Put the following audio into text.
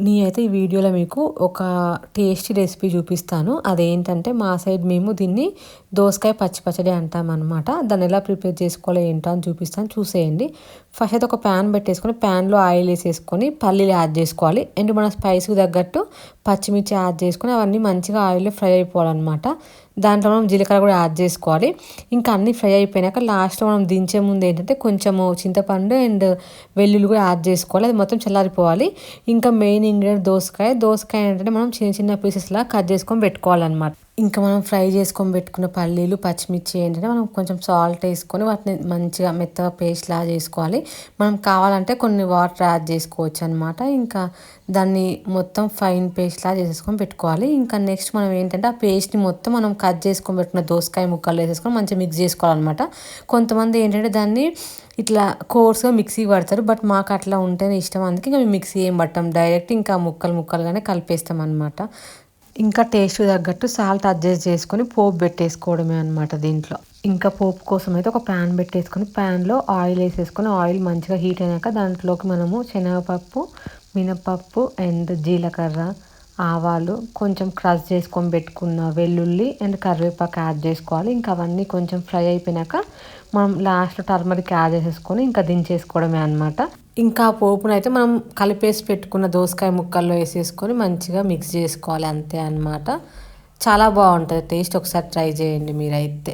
నేనైతే ఈ వీడియోలో మీకు ఒక టేస్టీ రెసిపీ చూపిస్తాను. అదేంటంటే మా సైడ్ మేము దీన్ని దోసకాయ పచ్చి పచ్చడి అంటామనమాట. దాన్ని ఎలా ప్రిపేర్ చేసుకోవాలో ఏంటో అని చూపిస్తాను, చూసేయండి. ఫస్ట్ అయితే ఒక ప్యాన్ పెట్టేసుకొని ప్యాన్లో ఆయిల్ వేసేసుకొని పల్లీలు యాడ్ చేసుకోవాలి. అండ్ మన స్పైస్కి తగ్గట్టు పచ్చిమిర్చి యాడ్ చేసుకొని అవన్నీ మంచిగా ఆయిల్లో ఫ్రై అయిపోవాలన్నమాట. దాంట్లో మనం జీలకర్ర కూడా యాడ్ చేసుకోవాలి. ఇంకా అన్నీ ఫ్రై అయిపోయినాక లాస్ట్లో మనం దించే ముందు ఏంటంటే కొంచెము చింతపండు అండ్ వెల్లుల్లి కూడా యాడ్ చేసుకోవాలి. అది మొత్తం చల్లారిపోవాలి. ఇంకా మెయిన్ ఇంగ్రీడియంట్ దోసకాయ ఏంటంటే మనం చిన్న చిన్న పీసెస్లా కట్ చేసుకొని పెట్టుకోవాలన్నమాట. ఇంకా మనం ఫ్రై చేసుకొని పెట్టుకున్న పల్లీలు పచ్చిమిర్చి ఏంటంటే మనం కొంచెం సాల్ట్ వేసుకొని వాటిని మంచిగా మెత్తగా పేస్ట్లా చేసుకోవాలి. మనం కావాలంటే కొన్ని వాటర్ యాడ్ చేసుకోవచ్చు అనమాట. ఇంకా దాన్ని మొత్తం ఫైన్ పేస్ట్లా చేసేసుకొని పెట్టుకోవాలి. ఇంకా నెక్స్ట్ మనం ఏంటంటే ఆ పేస్ట్ని మొత్తం మనం కట్ చేసుకొని పెట్టుకున్న దోసకాయ ముక్కలు వేసేసుకొని మంచిగా మిక్స్ చేసుకోవాలన్నమాట. కొంతమంది ఏంటంటే దాన్ని ఇట్లా కోర్స్గా మిక్సీ పడతారు, బట్ మాకు అట్లా ఉంటేనే ఇష్టం. అందుకే ఇంకా మేము మిక్సీ ఏం పట్టాం, డైరెక్ట్ ఇంకా ముక్కలుగానే కలిపేస్తాం అనమాట. ఇంకా టేస్ట్ తగ్గట్టు సాల్ట్ అడ్జస్ట్ చేసుకొని పోపు పెట్టేసుకోవడమే అనమాట దీంట్లో. ఇంకా పోపు కోసం అయితే ఒక ప్యాన్ పెట్టేసుకొని ప్యాన్లో ఆయిల్ వేసేసుకొని ఆయిల్ మంచిగా హీట్ అయినాక దాంట్లోకి మనము శనగపప్పు, మినపప్పు అండ్ జీలకర్ర, ఆవాలు, కొంచెం క్రష్ చేసుకొని పెట్టుకున్న వెల్లుల్లి అండ్ కరివేపాకు యాడ్ చేసుకోవాలి. ఇంకా అవన్నీ కొంచెం ఫ్రై అయిపోయినాక మనం లాస్ట్లో టర్మరిక్ యాడ్ చేసేసుకొని ఇంకా దించేసుకోవడమే అనమాట. ఇంకా పోపును అయితే మనం కలిపేసి పెట్టుకున్న దోసకాయ ముక్కల్లో వేసేసుకొని మంచిగా మిక్స్ చేసుకోవాలి, అంతే అనమాట. చాలా బాగుంటుంది టేస్ట్. ఒకసారి ట్రై చేయండి మీరైతే.